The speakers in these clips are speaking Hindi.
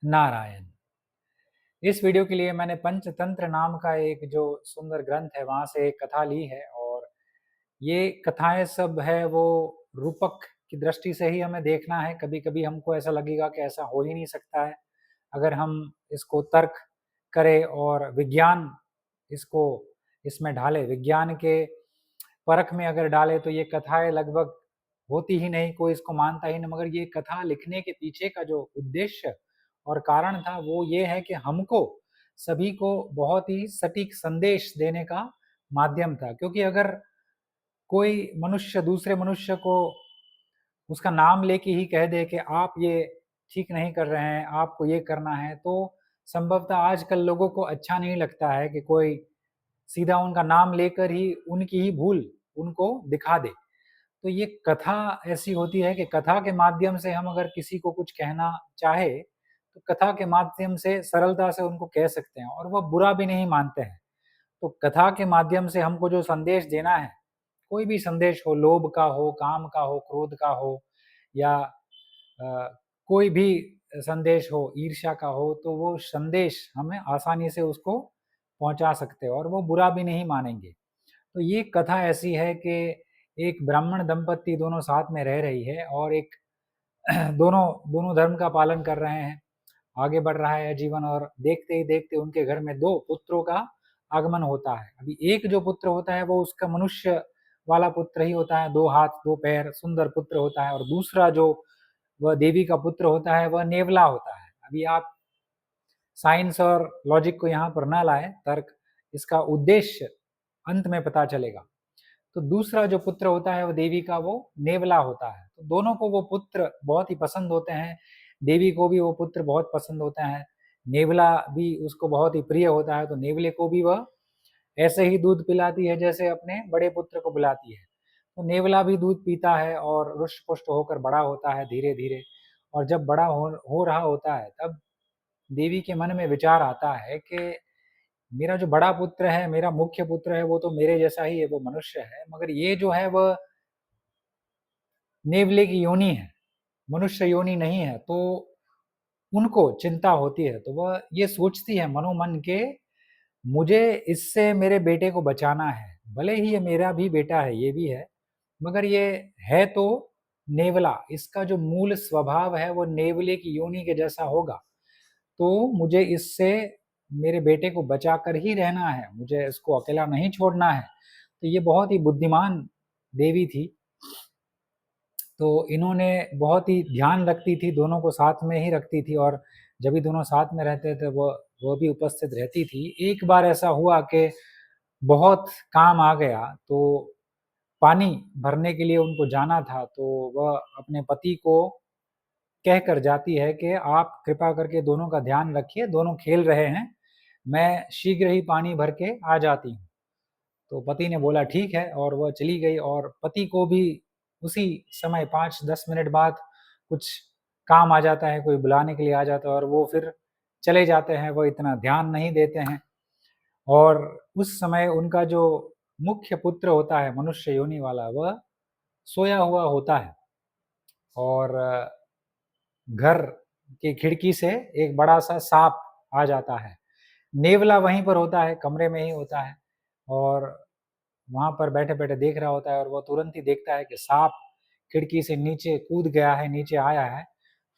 नारायण। इस वीडियो के लिए मैंने पंचतंत्र नाम का एक जो सुंदर ग्रंथ है वहाँ से एक कथा ली है और ये कथाएँ सब है वो रूपक की दृष्टि से ही हमें देखना है। कभी-कभी हमको ऐसा लगेगा कि ऐसा हो ही नहीं सकता है। अगर हम इसको तर्क करें और विज्ञान इसको इसमें डालें, विज्ञान के परख में अगर डालें तो ये कथाएँ लगभग होती ही नहीं, कोई इसको मानता ही नहीं। मगर ये कथा लिखने के पीछे का जो उद्देश्य और कारण था वो ये है कि हमको सभी को बहुत ही सटीक संदेश देने का माध्यम था। क्योंकि अगर कोई मनुष्य दूसरे मनुष्य को उसका नाम लेके ही कह दे कि आप ये ठीक नहीं कर रहे हैं, आपको ये करना है, तो संभवतः आजकल लोगों को अच्छा नहीं लगता है कि कोई सीधा उनका नाम लेकर ही उनकी ही भूल उनको दिखा दे। तो ये कथा ऐसी होती है कि कथा के माध्यम से हम अगर किसी को कुछ कहना चाहे, तो कथा के माध्यम से सरलता से उनको कह सकते हैं और वह बुरा भी नहीं मानते हैं। तो कथा के माध्यम से हमको जो संदेश देना है, कोई भी संदेश हो, लोभ का हो, काम का हो, क्रोध का हो या कोई भी संदेश हो, ईर्ष्या का हो, तो वो संदेश हमें आसानी से उसको पहुँचा सकते हैं और वो बुरा भी नहीं मानेंगे। तो ये कथा ऐसी है कि एक ब्राह्मण दंपत्ति दोनों साथ में रह रही है और एक दोनों दोनों धर्म का पालन कर रहे हैं। आगे बढ़ रहा है जीवन और देखते ही देखते उनके घर में 2 पुत्रों का आगमन होता है। अभी एक जो पुत्र होता है वो उसका मनुष्य वाला पुत्र ही होता है, 2 हाथ 2 पैर सुंदर पुत्र होता है और दूसरा जो वह देवी का पुत्र होता है वह नेवला होता है। अभी आप साइंस और लॉजिक को यहाँ पर ना लाएँ, तर्क इसका उद्देश्य अंत में पता चलेगा। तो दूसरा जो पुत्र होता है वो देवी का वो नेवला होता है। तो दोनों को वो पुत्र बहुत ही पसंद होते हैं। देवी को भी वो पुत्र बहुत पसंद होते हैं। नेवला भी उसको बहुत ही प्रिय होता है, तो नेवले को भी वह ऐसे ही दूध पिलाती है जैसे अपने बड़े पुत्र को पिलाती है। तो नेवला भी दूध पीता है और रुष्ट-पुष्ट होकर बड़ा होता है धीरे-धीरे और जब बड़ा हो रहा होता है तब देवी के मन में विचार आता है कि मेरा जो बड़ा पुत्र है, मेरा मुख्य पुत्र है, वो तो मेरे जैसा ही है, वो मनुष्य है, मगर ये जो है वह नेवले की योनि है, मनुष्य योनि नहीं है, तो उनको चिंता होती है। तो वह ये सोचती है मनोमन के मुझे इससे मेरे बेटे को बचाना है। भले ही ये मेरा भी बेटा है, ये भी है, मगर ये है तो नेवला, इसका जो मूल स्वभाव है वो नेवले की योनि के जैसा होगा। तो मुझे इससे मेरे बेटे को बचाकर ही रहना है, मुझे इसको अकेला नहीं छोड़ना है। तो ये बहुत ही बुद्धिमान देवी थी। तो इन्होंने बहुत ही ध्यान रखती थी, दोनों को साथ में ही रखती थी और जब भी दोनों साथ में रहते थे वो भी उपस्थित रहती थी। एक बार ऐसा हुआ कि बहुत काम आ गया, तो पानी भरने के लिए उनको जाना था, तो वह अपने पति को कहकर जाती है कि आप कृपा करके दोनों का ध्यान रखिए, दोनों खेल रहे हैं, मैं शीघ्र ही पानी भर के आ जाती हूँ। तो पति ने बोला ठीक है और वह चली गई और पति को भी उसी समय 5-10 मिनट बाद कुछ काम आ जाता है, कोई बुलाने के लिए आ जाता है और वो फिर चले जाते हैं, वो इतना ध्यान नहीं देते हैं और उस समय उनका जो मुख्य पुत्र होता है मनुष्य योनि वाला, वह सोया हुआ होता है और घर की खिड़की से एक बड़ा-सा साँप आ जाता है। नेवला वहीं पर होता है, कमरे में ही होता है और वहाँ पर बैठे-बैठे देख रहा होता है और वो तुरंत ही देखता है कि साँप खिड़की से नीचे कूद गया है, नीचे आया है।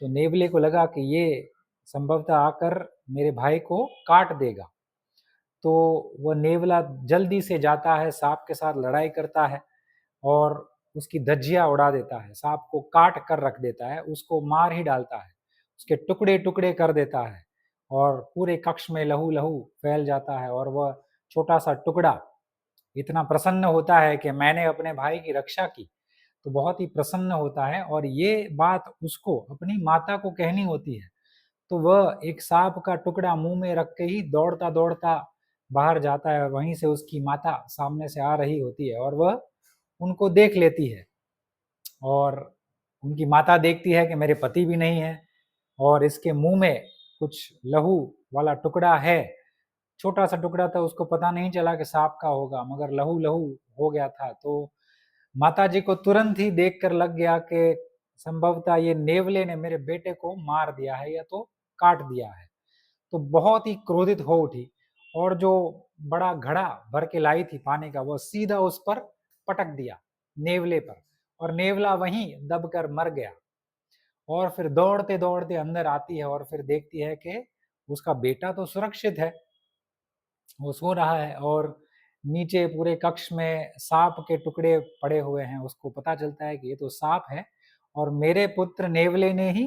तो नेवले को लगा कि ये संभवतः आकर मेरे भाई को काट देगा। तो वह नेवला जल्दी से जाता है, साँप के साथ लड़ाई करता है और उसकी धज्जियाँ उड़ा देता है, साँप को काट कर रख देता है, उसको मार ही डालता है, उसके टुकड़े-टुकड़े कर देता है और पूरे कक्ष में लहू-लहू फैल जाता है और वह छोटा-सा टुकड़ा इतना प्रसन्न होता है कि मैंने अपने भाई की रक्षा की, तो बहुत ही प्रसन्न होता है और ये बात उसको अपनी माता को कहनी होती है। तो वह एक साँप का टुकड़ा मुँह में रख के ही दौड़ता-दौड़ता बाहर जाता है और वहीं से उसकी माता सामने से आ रही होती है और वह उनको देख लेती है और उनकी माता देखती है कि मेरे पति भी नहीं है और इसके मुँह में कुछ लहू वाला टुकड़ा है। छोटा-सा टुकड़ा था, उसको पता नहीं चला कि साँप का होगा, मगर लहू-लहू हो गया था। तो माताजी को तुरंत ही देखकर लग गया कि संभवतः ये नेवले ने मेरे बेटे को मार दिया है या तो काट दिया है। तो बहुत ही क्रोधित हो उठी और जो बड़ा घड़ा भर के लाई थी पानी का, वो सीधा उस पर पटक दिया, नेवले पर, और नेवला वहीं दबकर मर गया। और फिर दौड़ते-दौड़ते अंदर आती है और फिर देखती है कि उसका बेटा तो सुरक्षित है, वो सो रहा है, और नीचे पूरे कक्ष में सांप के टुकड़े पड़े हुए हैं। उसको पता चलता है कि ये तो सांप है और मेरे पुत्र नेवले ने ही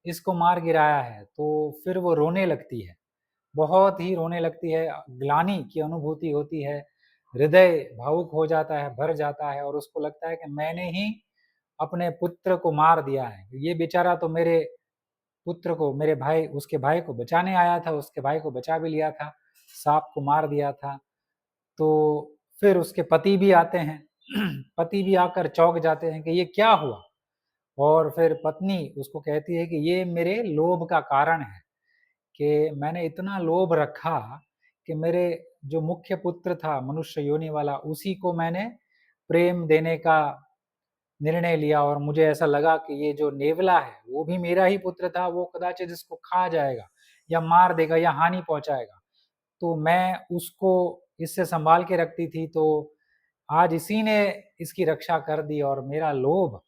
इसको मार गिराया है। तो फिर वो रोने लगती है, बहुत ही रोने लगती है, ग्लानि की अनुभूति होती है, हृदय भावुक हो जाता है, भर जाता है और उसको लगता है कि मैंने ही अपने पुत्र को मार दिया है। ये बेचारा तो मेरे पुत्र को, मेरे भाई, उसके भाई को बचाने आया था, उसके भाई को बचा भी लिया था, सांप को मार दिया था। तो फिर उसके पति भी आते हैं, पति भी आकर चौंक जाते हैं कि ये क्या हुआ? और फिर पत्नी उसको कहती है कि ये मेरे लोभ का कारण है, कि मैंने इतना लोभ रखा कि मेरे जो मुख्य पुत्र था मनुष्य योनि वाला, उसी को मैंने प्रेम देने का निर्णय लिया और मुझे ऐसा लगा कि ये जो नेवला है वो भी मेरा ही पुत्र था, वो कदाचित इसको खा जाएगा या मार देगा या हानि पहुंचाएगा। तो मैं उसको इससे संभाल के रखती थी, तो आज इसी ने इसकी रक्षा कर दी और मेरा लोभ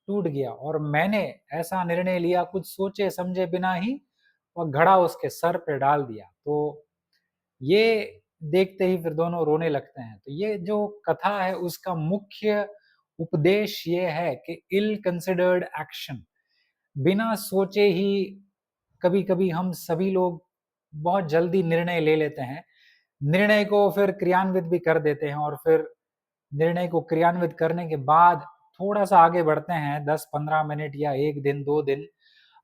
टूट गया और मैंने ऐसा निर्णय लिया कुछ सोचे समझे बिना ही, और घड़ा उसके सर पे डाल दिया। तो ये देखते ही फिर दोनों रोने लगते हैं। तो ये जो कथा है उसका मुख्य उपदेश ये है कि इल कंसिडर्ड एक्शन, बिना सोचे ही कभी-कभी हम सभी लोग बहुत जल्दी निर्णय ले लेते हैं। निर्णय को फिर क्रियान्वित भी कर देते हैं और फिर निर्णय को क्रियान्वित करने के बाद थोड़ा-सा आगे बढ़ते हैं 10-15 मिनट या 1 दिन, 2 दिन,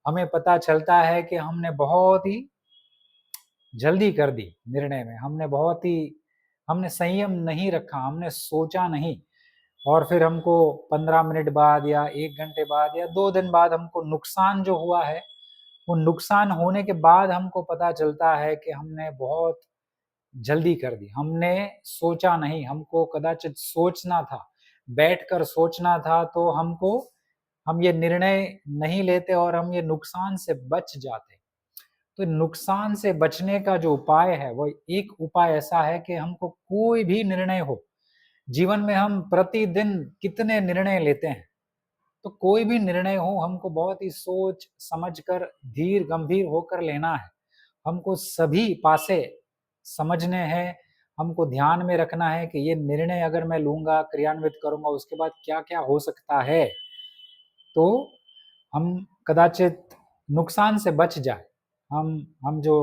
हमें पता चलता है कि हमने बहुत ही जल्दी कर दी निर्णय में। हमने संयम नहीं रखा, हमने सोचा नहीं, और फिर हमको 15 मिनट बाद या 1 घंटे बाद या 2 दिन बाद हमको नुकसान जो हुआ है, वो नुकसान होने के बाद हमको पता चलता है कि हमने बहुत जल्दी कर दी। हमने सोचा नहीं, हमको कदाचित सोचना था, बैठकर सोचना था, तो हम ये निर्णय नहीं लेते और हम ये नुकसान से बच जाते। तो नुकसान से बचने का जो उपाय है, वो एक उपाय ऐसा है कि हमको कोई भी निर्णय हो, जीवन में हम प्रतिदिन कितने निर्णय लेते हैं, तो कोई भी निर्णय हो हमको बहुत ही सोच समझकर धीर गंभीर होकर लेना है। हमको सभी पासे समझने हैं, हमको ध्यान में रखना है कि ये निर्णय अगर मैं लूँगा, क्रियान्वित करूँगा, उसके बाद क्या-क्या हो सकता है। तो हम कदाचित नुकसान से बच जाए, हम जो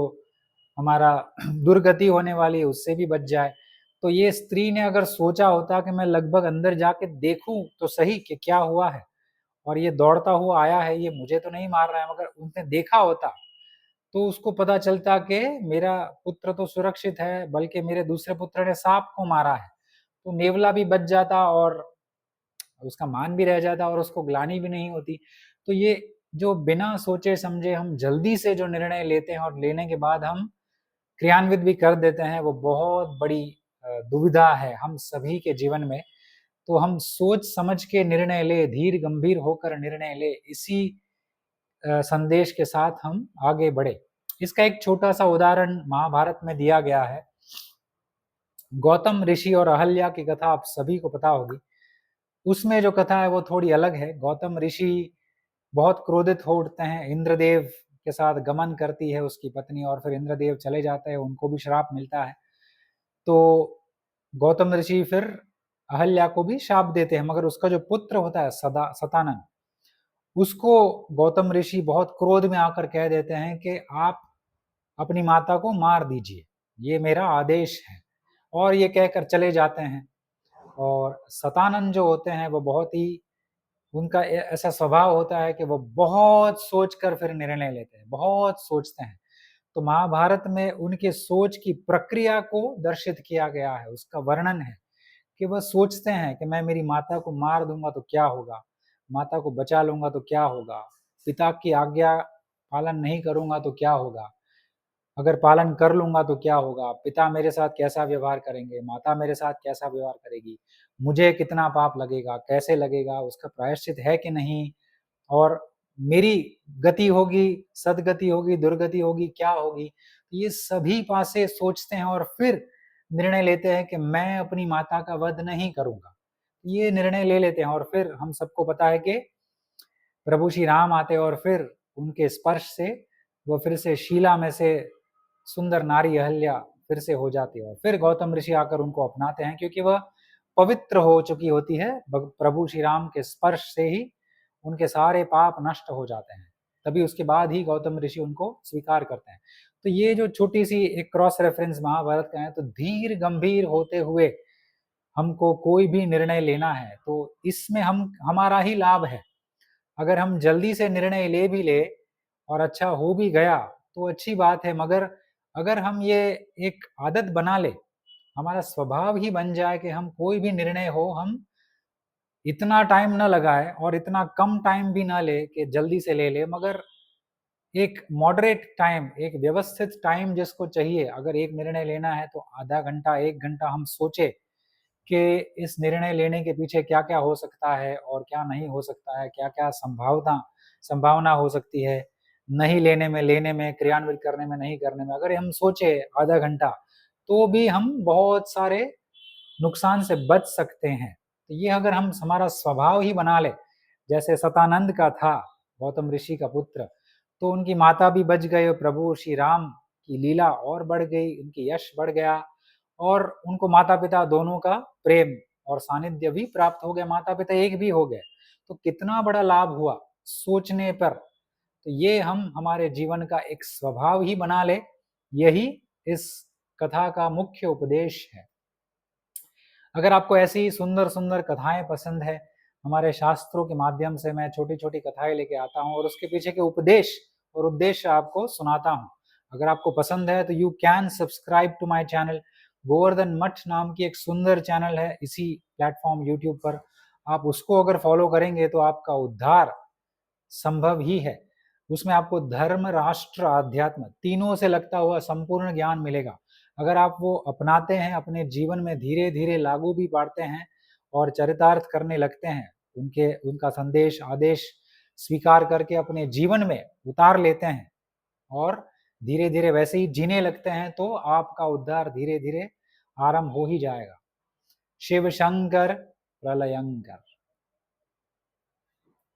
हमारा दुर्गति होने वाली है उससे भी बच जाए। तो ये स्त्री ने अगर सोचा होता कि मैं लगभग अंदर जाके देखूं तो सही कि क्या हुआ है, और ये दौड़ता हुआ आया है, ये मुझे तो नहीं मार रहा है, मगर उसने देखा होता तो उसको पता चलता कि मेरा पुत्र तो सुरक्षित है, बल्कि मेरे दूसरे पुत्र ने सांप को मारा है। तो नेवला भी बच जाता और उसका मान भी रह जाता और उसको ग्लानि भी नहीं होती। तो ये जो बिना सोचे समझे हम जल्दी से जो निर्णय लेते हैं और लेने के बाद हम क्रियान्वित भी कर देते हैं, वो बहुत बड़ी दुविधा है हम सभी के जीवन में। तो हम सोच समझ के निर्णय लें, धीर गंभीर होकर निर्णय लें, इसी संदेश के साथ हम आगे बढ़े। इसका एक छोटा-सा उदाहरण महाभारत में दिया गया है। गौतम ऋषि और अहल्या की कथा आप सभी को पता होगी। उसमें जो कथा है वो थोड़ी अलग है। गौतम ऋषि बहुत क्रोधित हो उठते हैं, इंद्रदेव के साथ गमन करती है उसकी पत्नी और फिर इंद्रदेव चले जाते हैं, उनको भी श्राप मिलता है। तो गौतम ऋषि फिर अहल्या को भी शाप देते हैं, मगर उसका जो पुत्र होता है सतानन, उसको गौतम ऋषि बहुत क्रोध में आकर कह देते हैं कि आप अपनी माता को मार दीजिए, ये मेरा आदेश है, और ये कहकर चले जाते हैं। और सतानन जो होते हैं वो बहुत ही, उनका ऐसा स्वभाव होता है कि वो बहुत सोचकर फिर निर्णय लेते हैं, बहुत सोचते हैं। तो महाभारत में उनके सोच की प्रक्रिया को दर्शित किया गया है, उसका वर्णन है कि वह सोचते हैं कि मैं मेरी माता को मार दूंगा तो क्या होगा, माता को बचा लूंगा तो क्या होगा, पिता की आज्ञा पालन नहीं करूंगा तो क्या होगा, अगर पालन कर लूंगा तो क्या होगा, पिता मेरे साथ कैसा व्यवहार करेंगे, माता मेरे साथ कैसा व्यवहार करेगी, मुझे कितना पाप लगेगा, कैसे लगेगा, उसका प्रायश्चित है कि नहीं, और मेरी गति होगी, सद्गति होगी, दुर्गति होगी, क्या होगी? ये सभी पासे सोचते हैं और फिर निर्णय लेते हैं कि मैं अपनी माता का वध नहीं करूँगा। ये निर्णय ले लेते हैं और फिर हम सबको पता है कि प्रभु श्री राम आते और फिर उनके स्पर्श से वो फिर से शीला में से सुंदर नारी अहल्या फिर से हो जाती है और फिर गौतम ऋषि आकर उनको अपनाते हैं क्योंकि वह पवित्र हो चुकी होती है। प्रभु श्री राम के स्पर्श से ही उनके सारे पाप नष्ट हो जाते हैं, तभी उसके बाद ही गौतम ऋषि उनको स्वीकार करते हैं। तो ये जो छोटी सी एक क्रॉस रेफरेंस महाभारत का है, तो धीर गंभीर होते हुए हमको कोई भी निर्णय लेना है तो इसमें हम हमारा ही लाभ है। अगर हम जल्दी से निर्णय ले भी ले और अच्छा हो भी गया तो अच्छी बात है, मगर अगर हम ये एक आदत बना ले, हमारा स्वभाव ही बन जाए कि हम कोई भी निर्णय हो हम इतना टाइम ना लगाए और इतना कम टाइम भी ना ले कि जल्दी से ले ले, मगर एक मॉडरेट टाइम, एक व्यवस्थित टाइम जिसको चाहिए। अगर एक निर्णय लेना है तो आधा घंटा, 1 घंटा हम सोचे कि इस निर्णय लेने के पीछे क्या-क्या हो सकता है और क्या नहीं हो सकता है, क्या-क्या संभावना हो सकती है, नहीं लेने में, लेने में, क्रियान्वित करने में, नहीं करने में। अगर हम सोचे आधा घंटा, तो भी हम बहुत सारे नुकसान से बच सकते हैं। तो ये अगर हम हमारा स्वभाव ही बना लें, जैसे सतानंद का था, गौतम ऋषि का पुत्र, तो उनकी माता भी बच गए और प्रभु श्री राम की लीला और बढ़ गई, उनकी यश बढ़ गया और उनको माता-पिता दोनों का प्रेम और सानिध्य भी प्राप्त हो गया, माता-पिता एक भी हो गए। तो कितना बड़ा लाभ हुआ सोचने पर। तो ये हम हमारे जीवन का एक स्वभाव ही बना लें, यही इस कथा का मुख्य उपदेश है। अगर आपको ऐसी सुंदर-सुंदर कथाएँ पसंद है, हमारे शास्त्रों के माध्यम से मैं छोटी-छोटी कथाएँ लेके आता हूँ और उसके पीछे के उपदेश और उद्देश्य आपको सुनाता हूँ। अगर आपको पसंद है तो you can subscribe to my channel. Govardhan Math नाम की एक सुंदर चैनल है इसी प्लेटफ़ॉर्म यूट्यूब पर। आप उसको अगर फ़ॉलो करेंगे तो आपका उद्धार संभव ही है। उसमें आपको धर्म, राष्ट्र, आध्यात्म तीनों से लगता हुआ संपूर्ण ज्ञान मिलेगा। अगर आप वो अपनाते हैं, अपने जीवन में धीरे-धीरे लागू भी पाड़ते हैं और चरितार्थ करने लगते हैं, उनका संदेश, आदेश स्वीकार करके अपने जीवन में उतार लेते हैं और धीरे-धीरे वैसे ही जीने लगते हैं, तो आपका उद्धार धीरे-धीरे आरंभ हो ही जाएगा। शिव शंकर प्रलयंकर।